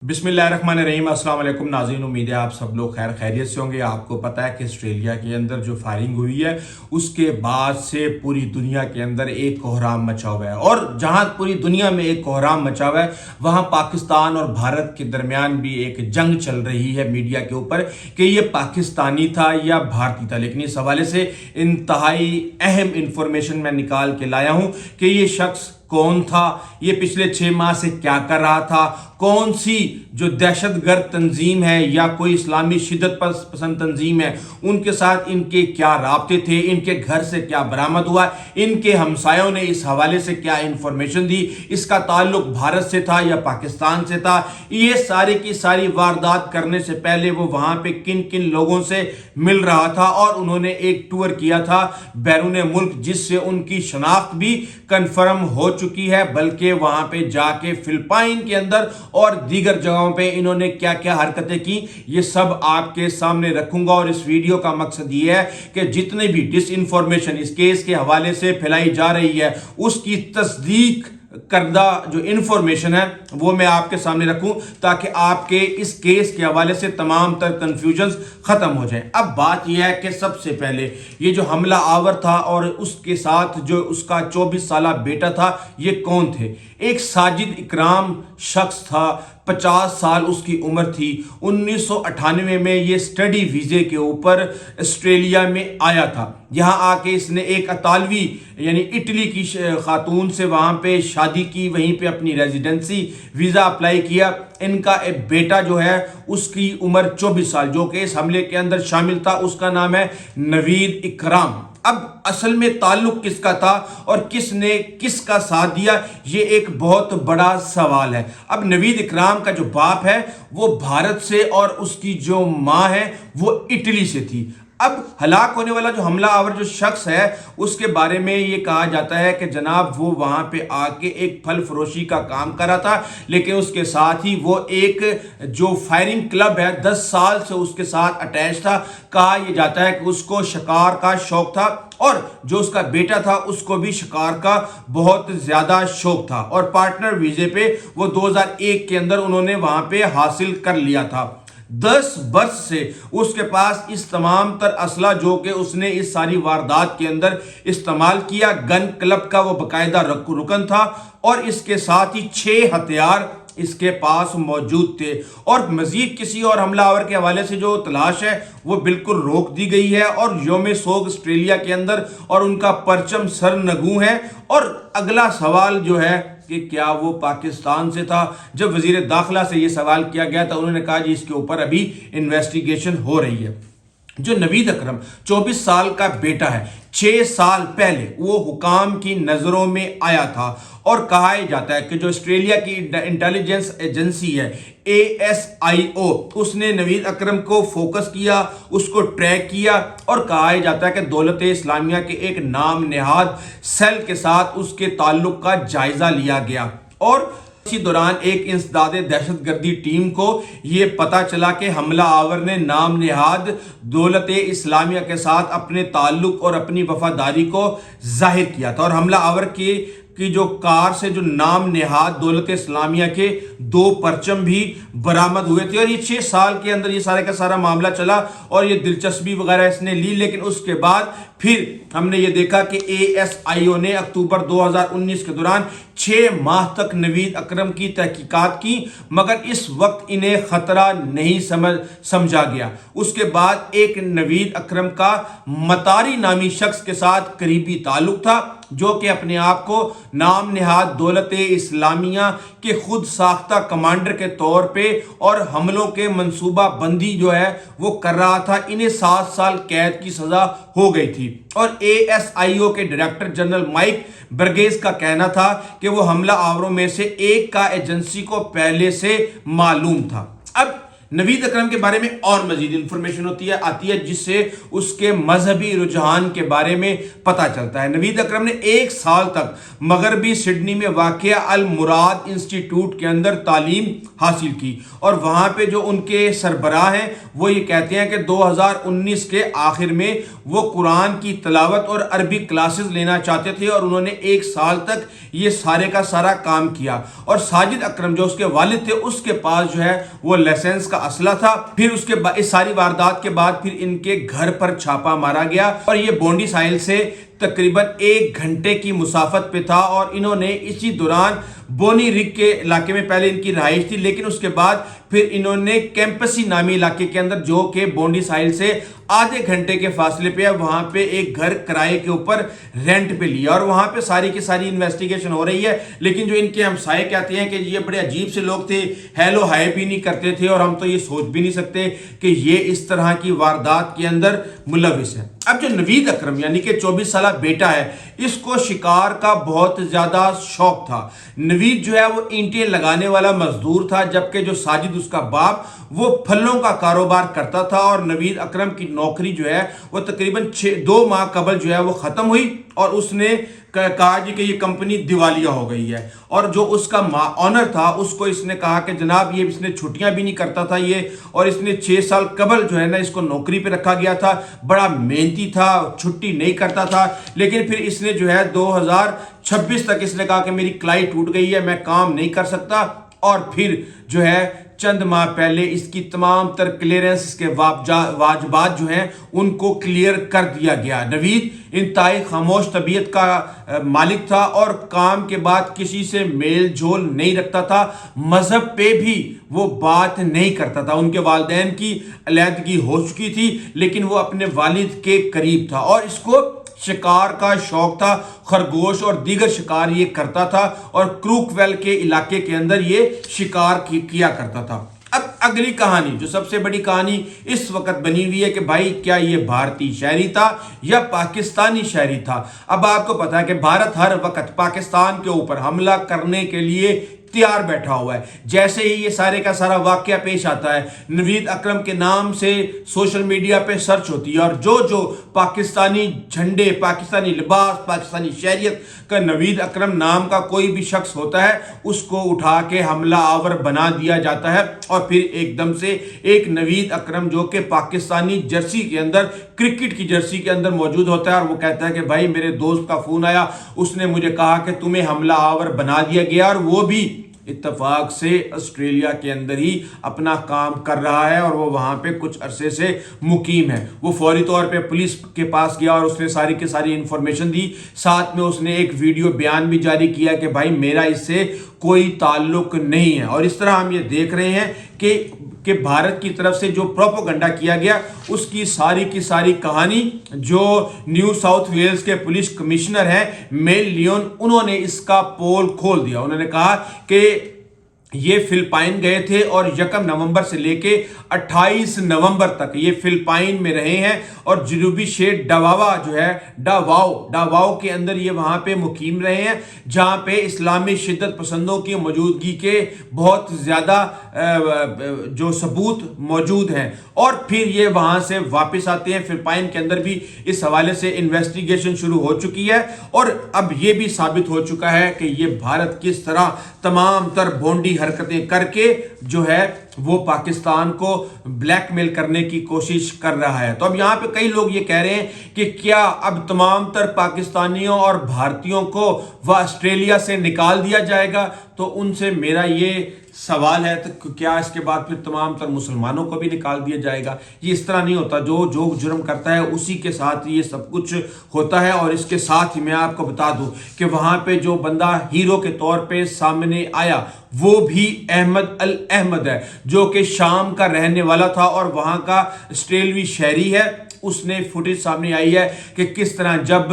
बिस्मिल्लाहिर्रहमानिर्रहीम। अस्सलाम वालेकुम नाज़रीन, उम्मीद है आप सब लोग खैर खैरियत से होंगे। आपको पता है कि ऑस्ट्रेलिया के अंदर जो फायरिंग हुई है उसके बाद से पूरी दुनिया के अंदर एक कोहराम मचा हुआ है, और जहां पूरी दुनिया में एक कोहराम मचा हुआ है वहां पाकिस्तान और भारत के दरमियान भी एक जंग चल रही है मीडिया के ऊपर कि ये पाकिस्तानी था या भारतीय था। लेकिन इस हवाले से इंतहाई अहम इंफॉर्मेशन मैं निकाल के लाया हूं कि ये शख्स कौन था, ये पिछले 6 माह से क्या कर रहा था, कौन सी जो दहशतगर्द तंजीम है या कोई इस्लामी शिद्दत पसंद तंजीम है उनके साथ इनके क्या राब्ते थे, इनके घर से क्या बरामद हुआ, इनके हमसायों ने इस हवाले से क्या इंफॉर्मेशन दी, इसका ताल्लुक भारत से था या पाकिस्तान से था। ये सारी की सारी वारदात करने से पहले वो वहां पे किन किन लोगों से मिल रहा था, और उन्होंने एक टूर किया था बैरून मुल्क जिससे उनकी शनाख्त भी कंफर्म हो चुकी है। बल्कि वहां पे जाके फिलिपाइन के अंदर और दीगर जगहों पे इन्होंने क्या क्या हरकतें की, ये सब आपके सामने रखूंगा। और इस वीडियो का मकसद ये है कि जितने भी डिस इंफॉर्मेशन इस केस के हवाले से फैलाई जा रही है उसकी तस्दीक करदा जो इंफॉर्मेशन है वो मैं आपके सामने रखूं ताकि आपके इस केस के हवाले से तमाम तर कंफ्यूजन खत्म हो जाए। अब बात यह है कि सबसे पहले ये जो हमला आवर था और उसके साथ जो उसका 24 साला बेटा था, ये कौन थे? एक साजिद इकराम शख्स था, 50 साल उसकी उम्र थी। 1998 में ये स्टडी वीजे के ऊपर ऑस्ट्रेलिया में आया था। यहाँ आके इसने एक अतालवी यानी इटली की खातून से वहां पे शादी की, वहीं पे अपनी रेजिडेंसी वीजा अप्लाई किया। इनका एक बेटा जो है उसकी उम्र 24 साल जो कि इस हमले के अंदर शामिल था, उसका नाम है नवीद इकराम। अब असल में ताल्लुक किसका था और किसने किसका साथ दिया, ये एक बहुत बड़ा सवाल है। अब नवीद इकराम का जो बाप है वो भारत से और उसकी जो मां है वो इटली से थी। अब हलाक होने वाला जो हमला आवर जो शख्स है उसके बारे में ये कहा जाता है कि जनाब वो वहां पे आके एक फल फरोशी का काम कर रहा था, लेकिन उसके साथ ही वो एक जो फायरिंग क्लब है 10 साल से उसके साथ अटैच था। कहा यह जाता है कि उसको शिकार का शौक था और जो उसका बेटा था उसको भी शिकार का बहुत ज्यादा शौक था, और पार्टनर वीजे पे वो 2001 के अंदर उन्होंने वहां पे हासिल कर लिया था। 10 वर्ष से उसके पास इस तमाम तर असला जो कि उसने इस सारी वारदात के अंदर इस्तेमाल किया, गन क्लब का वो बाकायदा रुकन था, और इसके साथ ही 6 हथियार इसके पास मौजूद थे। और मजीद किसी और हमलावर के हवाले से जो तलाश है वो बिल्कुल रोक दी गई है, और यौम सोग ऑस्ट्रेलिया के अंदर और उनका परचम सरनगू है। और अगला सवाल जो है कि क्या वो पाकिस्तान से था? जब वजीर दाखिला से ये सवाल किया गया था उन्होंने कहा जी इसके ऊपर अभी इन्वेस्टिगेशन हो रही है। जो नवीद अकरम 24 साल का बेटा है, 6 साल पहले वो हुकाम की नजरों में आया था, और कहा जाता है कि जो ऑस्ट्रेलिया की इंटेलिजेंस एजेंसी है ASIO उसने नवीद अकरम को फोकस किया, उसको ट्रैक किया, और कहा जाता है कि दौलत इस्लामिया के एक नाम नेहाद सेल के साथ उसके ताल्लुक का जायजा लिया गया। और इसी दौरान एक इंसदादे दहशतगर्दी टीम को यह पता चला कि हमला आवर ने नाम नेहाद दौलत इस्लामिया के साथ अपने ताल्लुक और अपनी वफादारी को जाहिर किया था, और हमला आवर की जो कार से जो नाम नेहाद दौलत इस्लामिया के 2 परचम भी बरामद हुए थे। और ये 6 साल के अंदर ये सारे का सारा मामला चला और ये दिलचस्पी वगैरह इसने ली, लेकिन उसके बाद फिर हमने ये देखा कि ASIO ने अक्टूबर 2019 के दौरान 6 माह तक नवीद अकरम की तहकीकात की, मगर इस वक्त इन्हें खतरा नहीं समझा गया। उसके बाद एक नवीद अकरम का मतारी नामी शख्स के साथ करीबी ताल्लुक था, जो कि अपने आप को नाम नेहाद दौलत इस्लामिया के खुद साख्ता कमांडर के तौर पे और हमलों के मंसूबा बंदी जो है वो कर रहा था। इन्हें 7 साल कैद की सजा हो गई थी, और ASIO के डायरेक्टर जनरल माइक बर्गेस का कहना था कि वो हमला आवरों में से एक का एजेंसी को पहले से मालूम था। अब نوید اکرم کے بارے میں اور مزید انفارمیشن آتی ہے جس سے اس کے مذہبی رجحان کے بارے میں پتہ چلتا ہے۔ نوید اکرم نے 1 سال تک مغربی سڈنی میں واقع المراد انسٹیٹیوٹ کے اندر تعلیم حاصل کی، اور وہاں پہ جو ان کے سربراہ ہیں وہ یہ کہتے ہیں کہ 2019 کے آخر میں وہ قرآن کی تلاوت اور عربی کلاسز لینا چاہتے تھے، اور انہوں نے 1 سال تک یہ سارے کا سارا کام کیا۔ اور ساجد اکرم جو اس کے والد تھے، اس کے پاس جو ہے وہ لائسنس کا اسلحہ تھا۔ پھر اس کے اس ساری واردات کے بعد پھر ان کے گھر پر چھاپا مارا گیا، اور یہ بونڈی ساحل سے تقریباً 1 گھنٹے کی مسافت پہ تھا، اور انہوں نے اسی دوران بونی رگ کے علاقے میں پہلے ان کی رہائش تھی، لیکن اس کے بعد پھر انہوں نے کیمپسی نامی علاقے کے اندر جو کہ بونڈی ساحل سے آدھے گھنٹے کے فاصلے پہ ہے، وہاں پہ ایک گھر کرائے کے اوپر رینٹ پہ لیا، اور وہاں پہ ساری کی ساری انویسٹیگیشن ہو رہی ہے۔ لیکن جو ان کے ہمسائے کہتے ہیں کہ یہ بڑے عجیب سے لوگ تھے، ہیلو ہائے بھی نہیں کرتے تھے، اور ہم تو یہ سوچ بھی نہیں سکتے کہ یہ اس طرح کی واردات کے اندر ملوث ہے۔ اب جو نوید اکرم یعنی کہ 24 سالہ بیٹا ہے، اس کو شکار کا بہت زیادہ شوق تھا۔ نوید جو ہے وہ اینٹیں لگانے والا مزدور تھا، جبکہ جو ساجد اس کا باپ وہ پھلوں کا کاروبار کرتا تھا، اور نوید اکرم کی نوکری جو ہے وہ تقریباً 2 ماہ قبل جو ہے وہ ختم ہوئی، اور اس نے کہا جی کہ یہ کمپنی دیوالیہ ہو گئی ہے۔ اور جو اس کا آنر تھا اس کو اس نے کہا کہ جناب یہ اس نے چھٹیاں بھی نہیں کرتا تھا یہ، اور اس نے 6 سال قبل جو ہے نا اس کو نوکری پہ رکھا گیا تھا، بڑا محنتی تھا، چھٹی نہیں کرتا تھا، لیکن پھر اس نے جو ہے 2026 تک اس نے کہا کہ میری کلائی ٹوٹ گئی ہے، میں کام نہیں کر سکتا، اور پھر جو ہے چند ماہ پہلے اس کی تمام تر کلیئرنس کے واجبات جو ہیں ان کو کلیئر کر دیا گیا۔ نوید انتہائی خاموش طبیعت کا مالک تھا، اور کام کے بعد کسی سے میل جول نہیں رکھتا تھا، مذہب پہ بھی وہ بات نہیں کرتا تھا۔ ان کے والدین کی علیحدگی ہو چکی تھی، لیکن وہ اپنے والد کے قریب تھا، اور اس کو شکار کا شوق تھا، خرگوش اور دیگر شکار یہ کرتا تھا، اور کروک ویل کے علاقے کے اندر یہ شکار کیا کرتا تھا۔ اب اگلی کہانی جو سب سے بڑی کہانی اس وقت بنی ہوئی ہے کہ بھائی کیا یہ بھارتی شہری تھا یا پاکستانی شہری تھا؟ اب آپ کو پتا ہے کہ بھارت ہر وقت پاکستان کے اوپر حملہ کرنے کے لیے تیار بیٹھا ہوا ہے۔ جیسے ہی یہ سارے کا سارا واقعہ پیش آتا ہے، نوید اکرم کے نام سے سوشل میڈیا پہ سرچ ہوتی ہے، اور جو پاکستانی جھنڈے، پاکستانی لباس، پاکستانی شہریت کا نوید اکرم نام کا کوئی بھی شخص ہوتا ہے اس کو اٹھا کے حملہ آور بنا دیا جاتا ہے، اور پھر ایک دم سے ایک نوید اکرم جو کہ پاکستانی جرسی کے اندر، کرکٹ کی جرسی کے اندر موجود ہوتا ہے، اور وہ کہتا ہے کہ بھائی میرے دوست کا فون آیا، اس نے مجھے کہا کہ تمہیں حملہ آور بنا دیا گیا، اور وہ بھی اتفاق سے آسٹریلیا کے اندر ہی اپنا کام کر رہا ہے، اور وہ وہاں پہ کچھ عرصے سے مقیم ہے۔ وہ فوری طور پہ پولیس کے پاس گیا، اور اس نے ساری کی ساری انفارمیشن دی، ساتھ میں اس نے ایک ویڈیو بیان بھی جاری کیا کہ بھائی میرا اس سے کوئی تعلق نہیں ہے۔ اور اس طرح ہم یہ دیکھ رہے ہیں کہ بھارت کی طرف سے جو پروپیگنڈا کیا گیا اس کی ساری کہانی جو نیو ساؤتھ ویلز کے پولیس کمشنر ہیں میل لیون، انہوں نے اس کا پول کھول دیا۔ انہوں نے کہا کہ یہ فلپائن گئے تھے، اور 1 نومبر سے لے کے 28 نومبر تک یہ فلپائن میں رہے ہیں، اور جنوبی شہر ڈاواوا جو ہے ڈاواو کے اندر یہ وہاں پہ مقیم رہے ہیں، جہاں پہ اسلامی شدت پسندوں کی موجودگی کے بہت زیادہ جو ثبوت موجود ہیں، اور پھر یہ وہاں سے واپس آتے ہیں۔ فلپائن کے اندر بھی اس حوالے سے انویسٹیگیشن شروع ہو چکی ہے، اور اب یہ بھی ثابت ہو چکا ہے کہ یہ بھارت کس طرح تمام تر بھونڈی حرکتیں کر کے جو ہے وہ پاکستان کو بلیک میل کرنے کی کوشش کر رہا ہے۔ تو اب یہاں پہ کئی لوگ یہ کہہ رہے ہیں کہ کیا اب تمام تر پاکستانیوں اور بھارتیوں کو وہ آسٹریلیا سے نکال دیا جائے گا؟ تو ان سے میرا یہ سوال ہے تو کیا اس کے بعد پھر تمام تر مسلمانوں کو بھی نکال دیا جائے گا؟ یہ اس طرح نہیں ہوتا، جو جرم کرتا ہے اسی کے ساتھ یہ سب کچھ ہوتا ہے۔ اور اس کے ساتھ ہی میں آپ کو بتا دوں کہ وہاں پہ جو بندہ ہیرو کے طور پہ سامنے آیا وہ بھی احمد ہے، جو کہ شام کا رہنے والا تھا اور وہاں کا آسٹریلوی شہری ہے۔ اس نے فوٹیج سامنے آئی ہے کہ کس طرح جب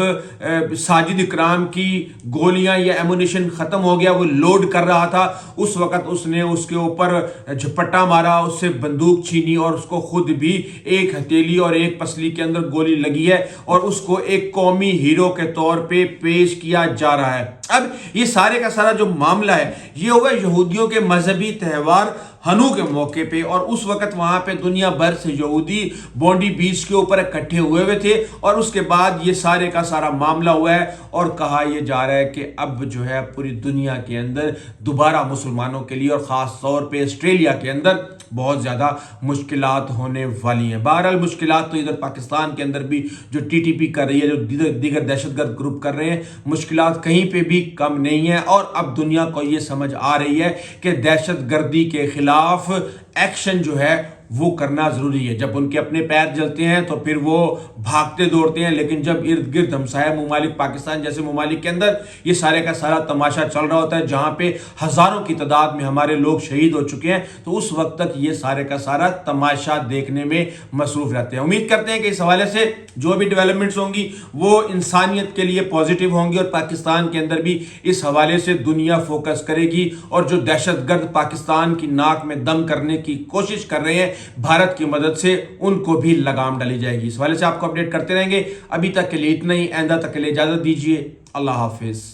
ساجد اکرام کی گولیاں یا ایمونیشن ختم ہو گیا، وہ لوڈ کر رہا تھا، اس وقت اس نے اس کے اوپر جھپٹا مارا، اس سے بندوق چھینی، اور اس کو خود بھی ایک ہتھیلی اور ایک پسلی کے اندر گولی لگی ہے، اور اس کو ایک قومی ہیرو کے طور پہ پیش کیا جا رہا ہے۔ अब ये सारे का सारा जो मामला है ये हुआ यहूदियों के मजहबी त्यौहार हनू के मौके पे, और उस वक्त वहां पे दुनिया भर से यहूदी बॉन्डी बीच के ऊपर इकट्ठे हुए थे, और उसके बाद ये सारे का सारा मामला हुआ है और कहा यह जा रहा है कि अब जो है पूरी दुनिया के अंदर दोबारा मुसलमानों के लिए और ख़ास तौर पे ऑस्ट्रेलिया के अंदर बहुत ज़्यादा मुश्किलात होने वाली हैं। बहरहाल मुश्किलात तो इधर पाकिस्तान के अंदर भी जो टीटीपी कर रही है, जो दीगर दहशतगर्द ग्रुप कर रहे हैं, मुश्किलात कहीं पे भी कम नहीं है। और अब दुनिया को ये समझ आ रही है कि दहशतगर्दी के खिलाफ एक्शन जो है वो करना ज़रूरी है। जब उनके अपने पैर जलते हैं तो फिर वो भागते दौड़ते हैं, लेकिन जब इर्द गिर्द हमसाया ममालिक पाकिस्तान जैसे ममालिक के अंदर ये सारे का सारा तमाशा चल रहा होता है, जहाँ पे हज़ारों की तादाद में हमारे लोग शहीद हो चुके हैं, तो उस वक्त तक ये सारे का सारा तमाशा देखने में मसरूफ़ रहते हैं। उम्मीद करते हैं कि इस हवाले से जो भी डेवलपमेंट्स होंगी वो इंसानियत के लिए पॉजिटिव होंगी, और पाकिस्तान के अंदर भी इस हवाले से दुनिया फोकस करेगी, और जो दहशतगर्द पाकिस्तान की नाक में दम करने की कोशिश कर रहे हैं भारत की मदद से, उनको भी लगाम डाली जाएगी। इस हवाले से आपको अपडेट करते रहेंगे। अभी तक के लिए इतना ही, आइंदा तक के लिए इजाजत दीजिए। अल्लाह हाफिज।